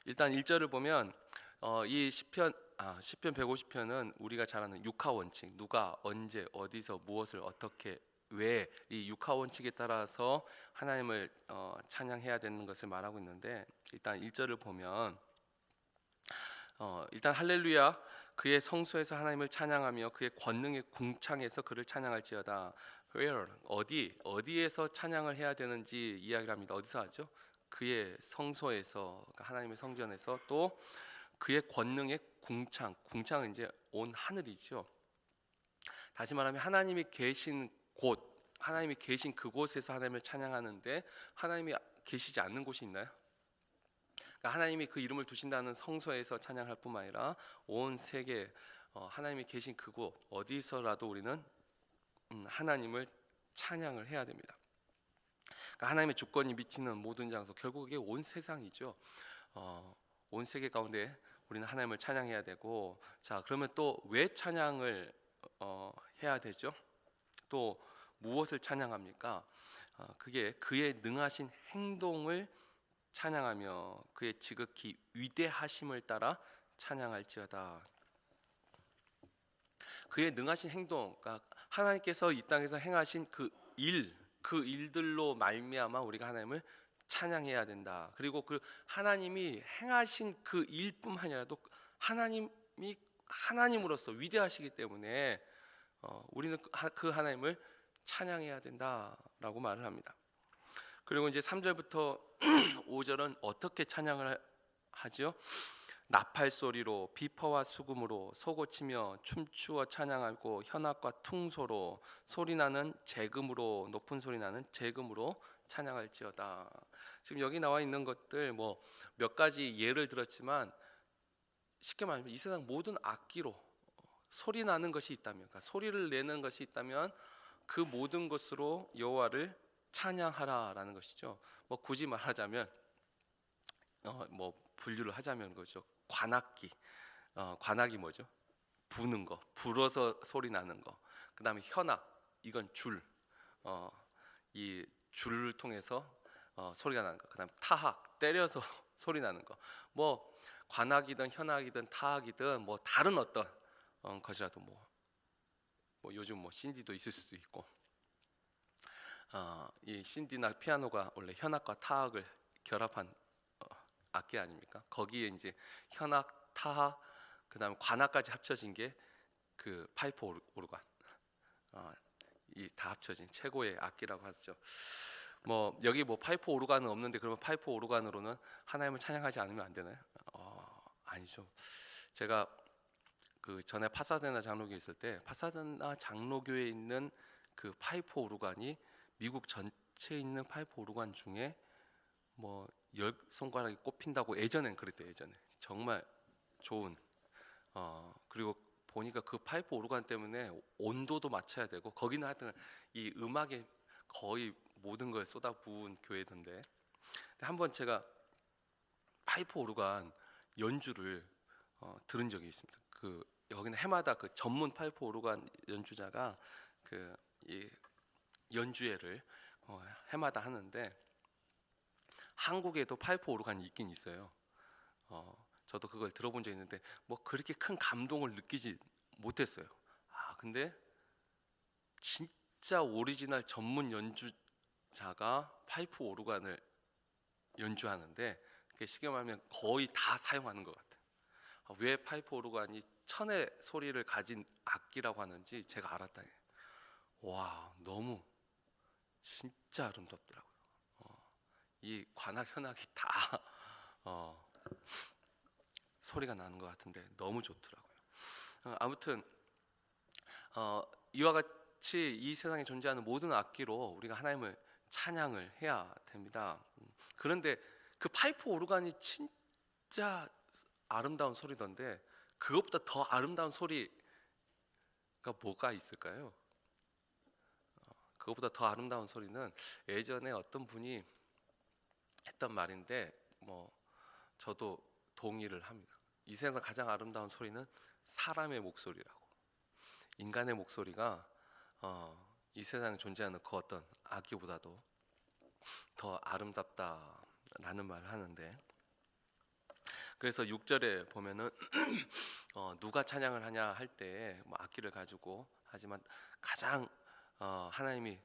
일단 1절을 보면 이 시편 150편은 우리가 잘 아는 육하 원칙, 누가 언제 어디서 무엇을 어떻게 왜, 이 육하 원칙에 따라서 하나님을 찬양해야 되는 것을 말하고 있는데, 일단 1절을 보면 일단 할렐루야, 그의 성소에서 하나님을 찬양하며 그의 권능의 궁창에서 그를 찬양할지어다. Where, 어디에서 찬양을 해야 되는지 이야기를 합니다. 어디서 하죠? 그의 성소에서, 그러니까 하나님의 성전에서. 또 그의 권능의 궁창은 이제 온 하늘이죠. 다시 말하면 하나님이 계신 곳, 하나님이 계신 그곳에서 하나님을 찬양하는데, 하나님이 계시지 않는 곳이 있나요? 그러니까 하나님이 그 이름을 두신다는 성소에서 찬양할 뿐만 아니라 온 세계, 하나님이 계신 그곳 어디서라도 우리는 하나님을 찬양을 해야 됩니다. 그러니까 하나님의 주권이 미치는 모든 장소, 결국 이게 온 세상이죠. 온 세계 가운데 우리는 하나님을 찬양해야 되고, 자, 그러면 또 왜 찬양을 해야 되죠? 또 무엇을 찬양합니까? 그게 그의 능하신 행동을 찬양하며 그의 지극히 위대하심을 따라 찬양할지어다. 그의 능하신 행동, 그러니까 하나님께서 이 땅에서 행하신 그 일들로 말미암아 우리가 하나님을 찬양해야 된다. 그리고 그 하나님이 행하신 그 일뿐만 아니라도 하나님이 하나님으로서 위대하시기 때문에 우리는 그 하나님을 찬양해야 된다라고 말을 합니다. 그리고 이제 3절부터 5절은 어떻게 찬양을 하죠? 나팔 소리로, 비퍼와 수금으로, 소고치며 춤추어 찬양하고, 현악과 퉁소로, 소리나는 재금으로, 높은 소리 나는 재금으로 찬양할지어다. 지금 여기 나와 있는 것들 뭐 몇 가지 예를 들었지만, 쉽게 말하면 이 세상 모든 악기로 소리 나는 것이 있다면, 그러니까 소리를 내는 것이 있다면 그 모든 것으로 여호와를 찬양하라라는 것이죠. 뭐 굳이 말하자면 뭐 분류를 하자면 그죠. 관악기, 관악이 뭐죠? 부는 거, 불어서 소리 나는 거. 그다음에 현악, 이건 줄, 이 줄을 통해서 소리가 나는 거. 그다음에 타악, 때려서 소리 나는 거. 뭐 관악이든 현악이든 타악이든 뭐 다른 어떤 것이라도 뭐 요즘 뭐 신디도 있을 수도 있고, 이 신디나 피아노가 원래 현악과 타악을 결합한 악기 아닙니까? 거기에 이제 현악, 타악, 그다음에 관악까지 합쳐진 게 그 파이프 오르간, 이 다 합쳐진 최고의 악기라고 하죠. 뭐 여기 뭐 파이프 오르간은 없는데, 그러면 파이프 오르간으로는 하나님을 찬양하지 않으면 안 되나요? 아니죠. 제가 그 전에 파사데나 장로교에 있을 때, 파사데나 장로교에 있는 그 파이프 오르간이 미국 전체에 있는 파이프 오르간 중에 뭐 10손가락이 꼽힌다고 예전엔 그랬대요. 예전에 정말 좋은, 그리고 보니까 그 파이프 오르간 때문에 온도도 맞춰야 되고, 거기는 하여튼 이 음악에 거의 모든 걸 쏟아부은 교회던데, 한번 제가 파이프 오르간 연주를 들은 적이 있습니다. 그 여기는 해마다 그 전문 파이프 오르간 연주자가 그 이 연주회를 해마다 하는데, 한국에도 파이프 오르간이 있긴 있어요. 저도 그걸 들어본 적이 있는데 뭐 그렇게 큰 감동을 느끼지 못했어요. 근데 진짜 오리지널 전문 연주자가 파이프 오르간을 연주하는데, 그게 쉽게 말하면 거의 다 사용하는 것 같아요. 왜 파이프 오르간이 천의 소리를 가진 악기라고 하는지 제가 알았다. 와, 너무 진짜 아름답더라고요. 이 관악 현악이 다 소리가 나는 것 같은데 너무 좋더라고요. 아무튼 이와 같이 이 세상에 존재하는 모든 악기로 우리가 하나님을 찬양을 해야 됩니다. 그런데 그 파이프 오르간이 진짜 아름다운 소리던데, 그것보다 더 아름다운 소리가 뭐가 있을까요? 그것보다 더 아름다운 소리는 예전에 어떤 분이 했던 말인데, 뭐 저도 동의를 합니다. 이 세상 가장 아름다운 소리는 사람의 목소리라고. 인간의 목소리가 이 세상에 존재하는 그 어떤 악기보다도 더 아름답다라는 말을 하는데, 그래서 6절에 보면은 누가 찬양을 하냐 할 때 뭐 악기를 가지고 하지만 가장 하나님이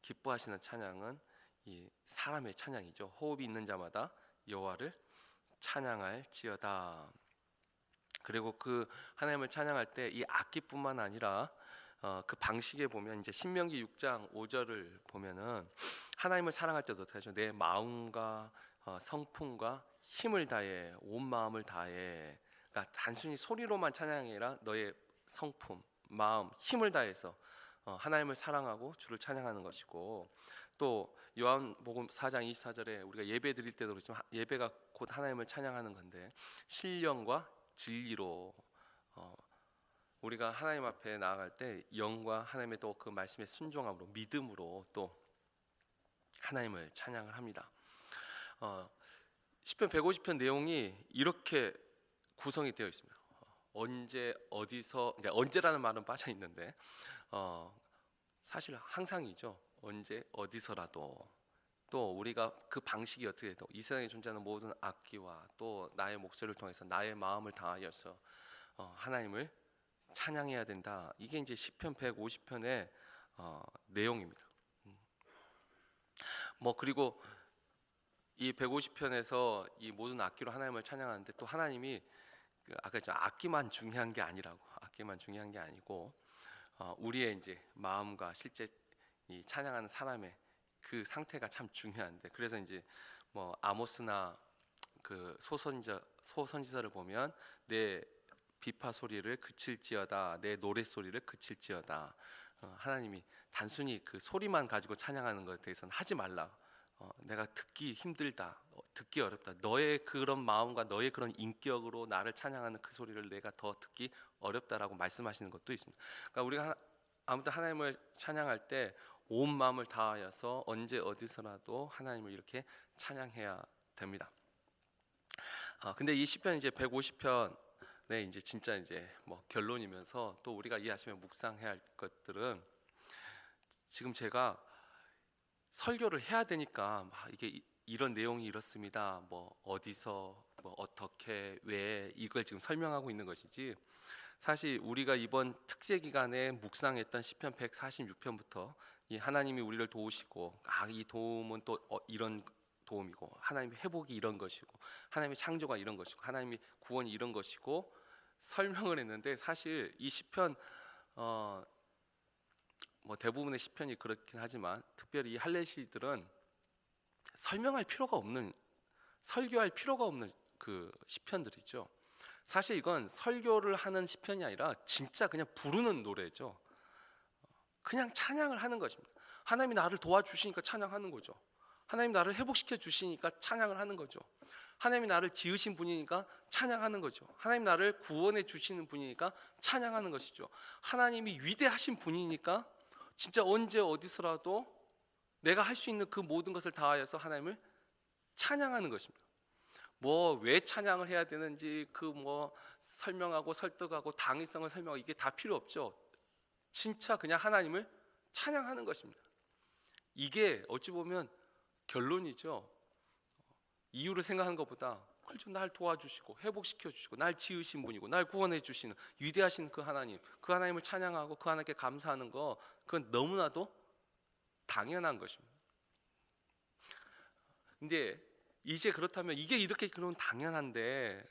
기뻐하시는 찬양은 이 사람의 찬양이죠. 호흡이 있는 자마다 여호와를 찬양할지어다. 그리고 그 하나님을 찬양할 때 이 악기뿐만 아니라 그 방식에 보면 이제 신명기 6장 5절을 보면은 하나님을 사랑할 때도 어떻게 하죠? 내 마음과 성품과 힘을 다해 온 마음을 다해. 그러니까 단순히 소리로만 찬양이 아니라 너의 성품, 마음, 힘을 다해서 하나님을 사랑하고 주를 찬양하는 것이고, 또 요한복음 4장 24절에 우리가 예배 드릴 때도 그렇지만 예배가 곧 하나님을 찬양하는 건데 신령과 진리로 우리가 하나님 앞에 나아갈 때 영과 하나님의 또 그 말씀의 순종함으로 믿음으로 또 하나님을 찬양을 합니다. 시편 150편 내용이 이렇게 구성이 되어 있습니다. 언제 어디서, 이제 언제라는 말은 빠져 있는데 사실 항상이죠. 언제 어디서라도. 또 우리가 그 방식이 어떻게 해도 이 세상에 존재하는 모든 악기와 또 나의 목소리를 통해서 나의 마음을 다하여서 하나님을 찬양해야 된다. 이게 이제 시편 150편의 내용입니다. 뭐 그리고 이 150편에서 이 모든 악기로 하나님을 찬양하는데 또 하나님이 아까 악기만 중요한 게 아니라고, 악기만 중요한 게 아니고 우리의 이제 마음과 실제 이 찬양하는 사람의 그 상태가 참 중요한데, 그래서 이제 뭐 아모스나 그 소선지서를 보면 내 비파 소리를 그칠지어다, 내 노래 소리를 그칠지어다. 하나님이 단순히 그 소리만 가지고 찬양하는 것에 대해서는 하지 말라. 내가 듣기 힘들다, 듣기 어렵다. 너의 그런 마음과 너의 그런 인격으로 나를 찬양하는 그 소리를 내가 더 듣기 어렵다라고 말씀하시는 것도 있습니다. 그러니까 우리가 아무튼 하나님을 찬양할 때 온 마음을 다하여서 언제 어디서라도 하나님을 이렇게 찬양해야 됩니다. 근데 이 시편 이제 150편에 이제 진짜 이제 뭐 결론이면서 또 우리가 이 아침에 묵상해야 할 것들은, 지금 제가 설교를 해야 되니까 막 이게 이런 내용이 이렇습니다, 뭐 어디서 뭐 어떻게 왜 이걸 지금 설명하고 있는 것이지, 사실 우리가 이번 특세 기간에 묵상했던 시편 146편부터 이 하나님이 우리를 도우시고 이 도움은 또 이런 도움이고 하나님의 회복이 이런 것이고 하나님의 창조가 이런 것이고 하나님의 구원이 이런 것이고 설명을 했는데, 사실 이 시편 뭐 대부분의 시편이 그렇긴 하지만 특별히 이 할례시들은 설명할 필요가 없는, 설교할 필요가 없는 그 시편들이죠. 사실 이건 설교를 하는 시편이 아니라 진짜 그냥 부르는 노래죠. 그냥 찬양을 하는 것입니다. 하나님이 나를 도와주시니까 찬양하는 거죠. 하나님이 나를 회복시켜 주시니까 찬양을 하는 거죠. 하나님이 나를 지으신 분이니까 찬양하는 거죠. 하나님 나를 구원해 주시는 분이니까 찬양하는 것이죠. 하나님이 위대하신 분이니까 진짜 언제 어디서라도 내가 할 수 있는 그 모든 것을 다하여서 하나님을 찬양하는 것입니다. 뭐 왜 찬양을 해야 되는지 그 뭐 설명하고 설득하고 당위성을 설명하고 이게 다 필요 없죠. 진짜 그냥 하나님을 찬양하는 것입니다. 이게 어찌 보면 결론이죠. 이유를 생각하는 것보다 그렇죠, 날 도와주시고 회복시켜 주시고 날 지으신 분이고 날 구원해 주시는 위대하신 그 하나님, 그 하나님을 찬양하고 그 하나님께 감사하는 거, 그건 너무나도 당연한 것입니다. 근데 이제 그렇다면 이게 이렇게 그런 당연한데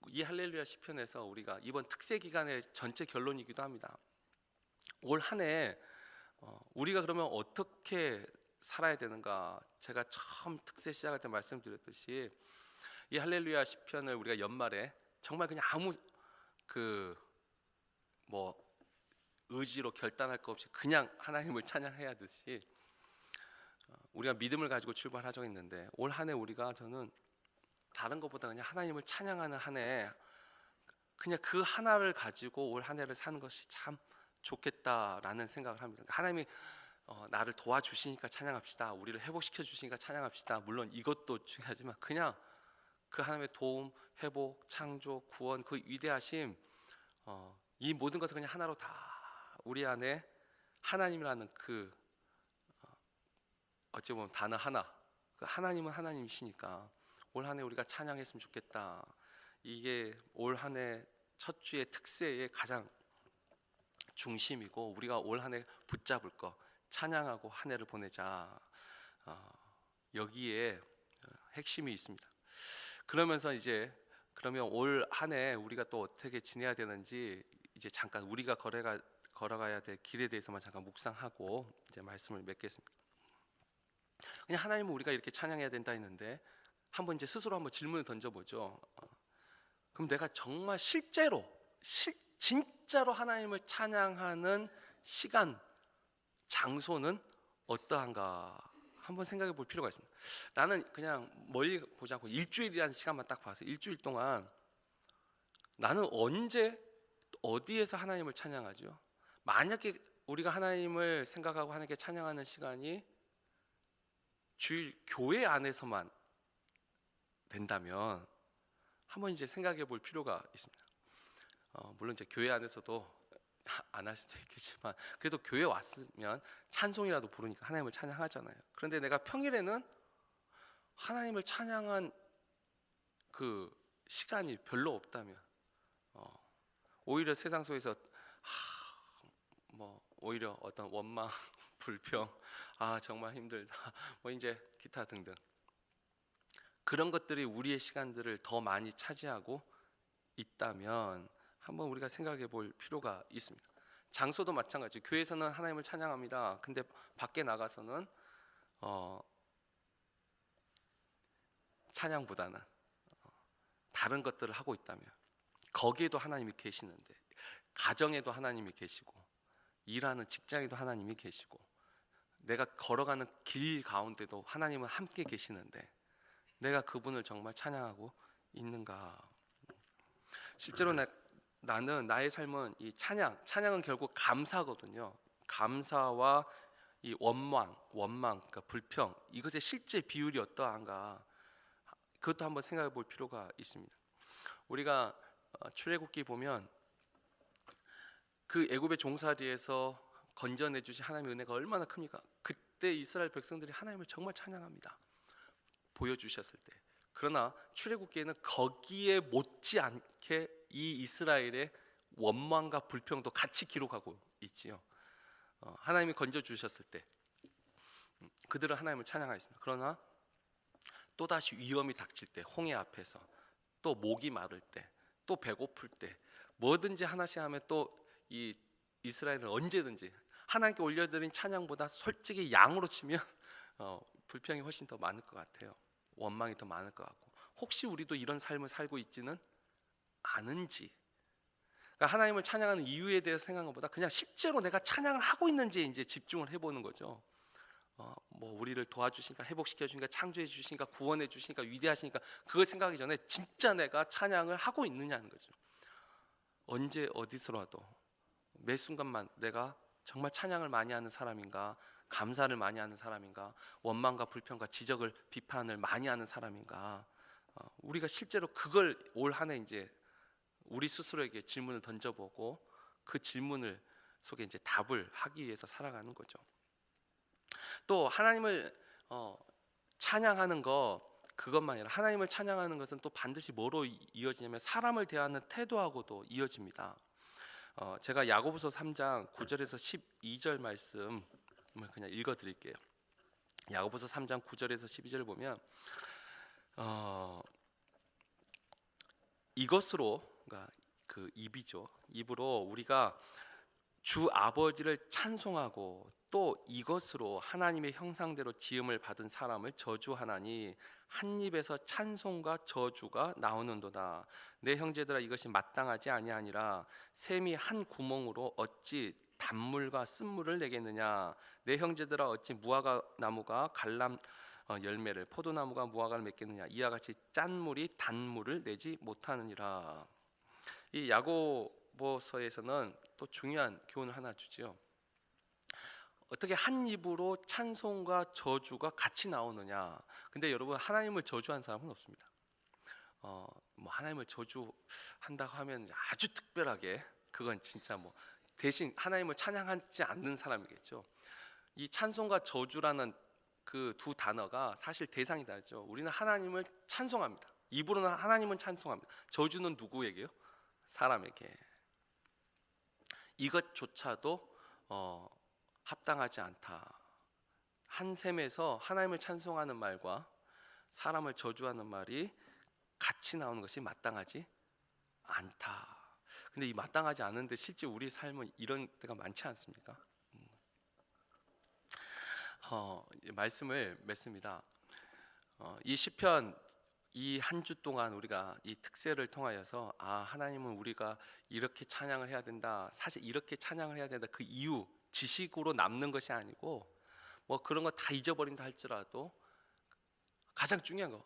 이 할렐루야 시편에서 우리가 이번 특세 기간의 전체 결론이기도 합니다. 올 한 해 우리가 그러면 어떻게 살아야 되는가? 제가 처음 특세 시작할 때 말씀드렸듯이 이 할렐루야 시편을 우리가 연말에 정말 그냥 아무 그 뭐 의지로 결단할 것 없이 그냥 하나님을 찬양해야 하듯이 우리가 믿음을 가지고 출발하자고 했는데, 올 한 해 우리가, 저는 다른 것보다 그냥 하나님을 찬양하는 한 해, 그냥 그 하나를 가지고 올 한 해를 사는 것이 참 좋겠다라는 생각을 합니다. 하나님이 나를 도와주시니까 찬양합시다, 우리를 회복시켜 주시니까 찬양합시다. 물론 이것도 중요하지만 그냥 그 하나님의 도움, 회복, 창조, 구원, 그 위대하심, 이 모든 것을 그냥 하나로 다 우리 안에 하나님이라는 그 어찌 보면 단어 하나, 그 하나님은 하나님이시니까 올 한 해 우리가 찬양했으면 좋겠다. 이게 올 한 해 첫 주의 특세의 가장 중심이고 우리가 올 한 해 붙잡을 거 찬양하고 한 해를 보내자. 여기에 핵심이 있습니다. 그러면서 이제 그러면 올 한 해 우리가 또 어떻게 지내야 되는지 이제 잠깐 우리가 걸어가야 될 길에 대해서만 잠깐 묵상하고 이제 말씀을 맺겠습니다. 그냥 하나님은 우리가 이렇게 찬양해야 된다 했는데 한번 이제 스스로 한번 질문을 던져보죠. 그럼 내가 정말 진짜로 하나님을 찬양하는 시간, 장소는 어떠한가 한번 생각해 볼 필요가 있습니다. 나는 그냥 멀리 보지 않고 일주일이라는 시간만 딱 봐서 일주일 동안 나는 언제 어디에서 하나님을 찬양하죠? 만약에 우리가 하나님을 생각하고 하나님께 찬양하는 시간이 주일 교회 안에서만 된다면 한번 이제 생각해 볼 필요가 있습니다. 물론 이제 교회 안에서도 안 할 수도 있겠지만 그래도 교회 왔으면 찬송이라도 부르니까 하나님을 찬양하잖아요. 그런데 내가 평일에는 하나님을 찬양한 그 시간이 별로 없다면 오히려 세상 속에서 뭐 오히려 어떤 원망, 불평, 정말 힘들다, 뭐 이제 기타 등등 그런 것들이 우리의 시간들을 더 많이 차지하고 있다면 한번 우리가 생각해 볼 필요가 있습니다. 장소도 마찬가지. 교회에서는 하나님을 찬양합니다. 근데 밖에 나가서는 찬양보다는 다른 것들을 하고 있다면 거기에도 하나님이 계시는데 가정에도 하나님이 계시고 일하는 직장에도 하나님이 계시고 내가 걸어가는 길 가운데도 하나님은 함께 계시는데 내가 그분을 정말 찬양하고 있는가? 실제로 나는 나의 삶은 이 찬양은 결국 감사거든요. 감사와 이 원망, 그러니까 불평, 이것의 실제 비율이 어떠한가? 그것도 한번 생각해 볼 필요가 있습니다. 우리가 출애굽기 보면 그 애굽의 종살이에서 건져내 주신 하나님의 은혜가 얼마나 큽니까? 그때 이스라엘 백성들이 하나님을 정말 찬양합니다. 보여주셨을 때. 그러나 출애굽기에는 거기에 못지않게 이 이스라엘의 원망과 불평도 같이 기록하고 있지요. 하나님이 건져 주셨을 때 그들은 하나님을 찬양하였습니다. 그러나 또 다시 위험이 닥칠 때, 홍해 앞에서, 또 목이 마를 때, 또 배고플 때, 뭐든지 하나씩 하면 또 이 이스라엘은 언제든지 하나님께 올려드린 찬양보다 솔직히 양으로 치면 불평이 훨씬 더 많을 것 같아요. 원망이 더 많을 것 같고, 혹시 우리도 이런 삶을 살고 있지는 않은지, 그러니까 하나님을 찬양하는 이유에 대해서 생각하는 것보다 그냥 실제로 내가 찬양을 하고 있는지에 이제 집중을 해보는 거죠. 뭐 우리를 도와주시니까, 회복시켜 주시니까, 창조해 주시니까, 구원해 주시니까, 위대하시니까, 그걸 생각하기 전에 진짜 내가 찬양을 하고 있느냐는 거죠. 언제 어디서라도 매 순간만 내가 정말 찬양을 많이 하는 사람인가, 감사를 많이 하는 사람인가, 원망과 불평과 지적을, 비판을 많이 하는 사람인가, 우리가 실제로 그걸 올 한 해 이제 우리 스스로에게 질문을 던져보고 그 질문을 속에 이제 답을 하기 위해서 살아가는 거죠. 또 하나님을 찬양하는 그것만 아니라 하나님을 찬양하는 것은 또 반드시 뭐로 이어지냐면 사람을 대하는 태도하고도 이어집니다. 제가 야고보서 3장 9절에서 12절 말씀을 그냥 읽어드릴게요. 야고보서 3장 9절에서 12절을 보면 이것으로, 그러니까 그 입으로 우리가 주 아버지를 찬송하고 또 이것으로 하나님의 형상대로 지음을 받은 사람을 저주하나니 한 입에서 찬송과 저주가 나오는도다. 내 형제들아, 이것이 마땅하지 아니하니라. 샘이 한 구멍으로 어찌 단물과 쓴물을 내겠느냐. 내 형제들아, 어찌 무화과 나무가 갈람 열매를, 포도나무가 무화과를 맺겠느냐. 이와 같이 짠 물이 단물을 내지 못하느니라. 이 야고보서에서는 또 중요한 교훈을 하나 주죠. 어떻게 한 입으로 찬송과 저주가 같이 나오느냐. 근데 여러분, 하나님을 저주한 사람은 없습니다. 뭐 하나님을 저주한다고 하면 아주 특별하게, 그건 진짜 뭐 대신 하나님을 찬양하지 않는 사람이겠죠. 이 찬송과 저주라는 그 두 단어가 사실 대상이 다르죠. 우리는 하나님을 찬송합니다. 입으로는 하나님은 찬송합니다. 저주는 누구에게요? 사람에게. 이것조차도 합당하지 않다. 한 셈에서 하나님을 찬송하는 말과 사람을 저주하는 말이 같이 나오는 것이 마땅하지 않다. 근데 이 마땅하지 않은데 실제 우리 삶은 이런 때가 많지 않습니까? 말씀을 맺습니다. 이 시편 이 한 주 동안 우리가 이 특세를 통하여서 하나님은 우리가 이렇게 찬양을 해야 된다. 사실 이렇게 찬양을 해야 된다. 그 이유 지식으로 남는 것이 아니고 뭐 그런 거 다 잊어버린다 할지라도 가장 중요한 거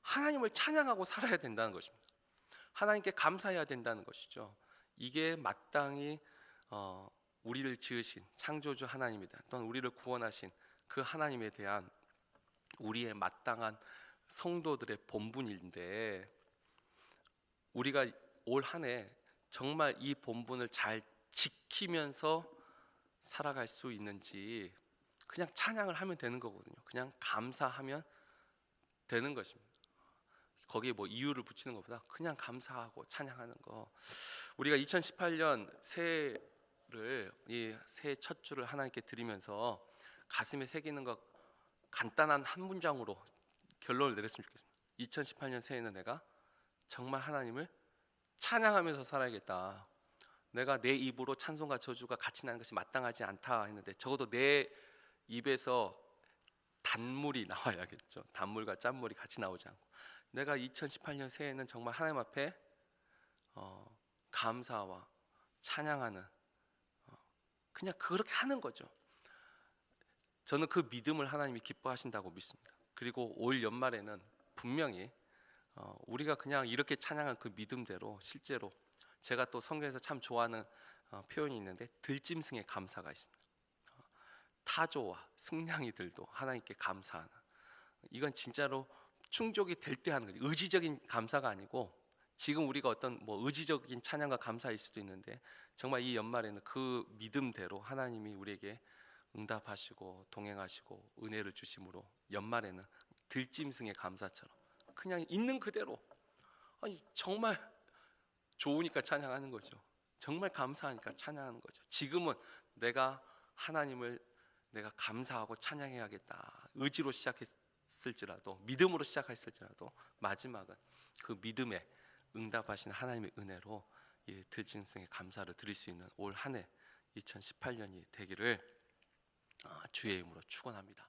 하나님을 찬양하고 살아야 된다는 것입니다. 하나님께 감사해야 된다는 것이죠. 이게 마땅히 우리를 지으신 창조주 하나님이다. 또는 우리를 구원하신 그 하나님에 대한 우리의 마땅한 성도들의 본분인데 우리가 올 한 해 정말 이 본분을 잘 지키면서 살아갈 수 있는지 그냥 찬양을 하면 되는 거거든요. 그냥 감사하면 되는 것입니다. 거기에 뭐 이유를 붙이는 것보다 그냥 감사하고 찬양하는 거. 우리가 2018년 새해를 이 새해 첫 주를 하나님께 드리면서 가슴에 새기는 것 간단한 한 문장으로 결론을 내렸으면 좋겠습니다. 2018년 새해는 내가 정말 하나님을 찬양하면서 살아야겠다. 내가 내 입으로 찬송과 저주가 같이 나는 것이 마땅하지 않다 했는데 적어도 내 입에서 단물이 나와야겠죠. 단물과 짠물이 같이 나오지 않고 내가 2018년 새해에는 정말 하나님 앞에 감사와 찬양하는 그냥 그렇게 하는 거죠. 저는 그 믿음을 하나님이 기뻐하신다고 믿습니다. 그리고 올 연말에는 분명히 우리가 그냥 이렇게 찬양한 그 믿음대로 실제로 제가 또 성경에서 참 좋아하는 표현이 있는데 들짐승의 감사가 있습니다. 타조와 승냥이들도 하나님께 감사하는 이건 진짜로 충족이 될 때 하는 거죠. 의지적인 감사가 아니고 지금 우리가 어떤 뭐 의지적인 찬양과 감사일 수도 있는데 정말 이 연말에는 그 믿음대로 하나님이 우리에게 응답하시고 동행하시고 은혜를 주심으로 연말에는 들짐승의 감사처럼 그냥 있는 그대로 정말 좋으니까 찬양하는 거죠. 정말 감사하니까 찬양하는 거죠. 지금은 내가 하나님을 내가 감사하고 찬양해야겠다. 의지로 시작했을지라도 믿음으로 시작했을지라도 마지막은 그 믿음에 응답하시는 하나님의 은혜로 이 들짐승의 감사를 드릴 수 있는 올 한 해 2018년이 되기를 주의 이름으로 축원합니다.